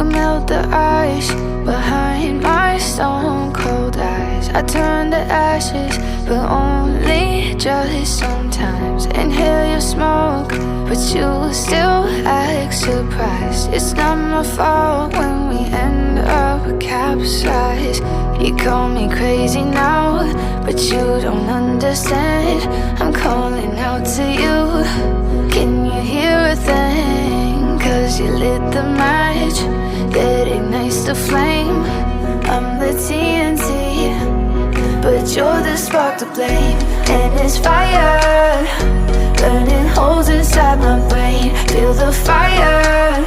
You melt the ice behind my stone cold eyes. I turn to ashes, but only just sometimes. Inhale your smoke, but you still act surprised. It's not my fault when we end up capsized. You call me crazy now, but you don't understand. I'm calling out to you. Can you hear a thing? 'Cause you lit the match that ignites the flame. I'm the TNT, but you're the spark to blame. And it's fire, burning holes inside my brain. Feel the fire,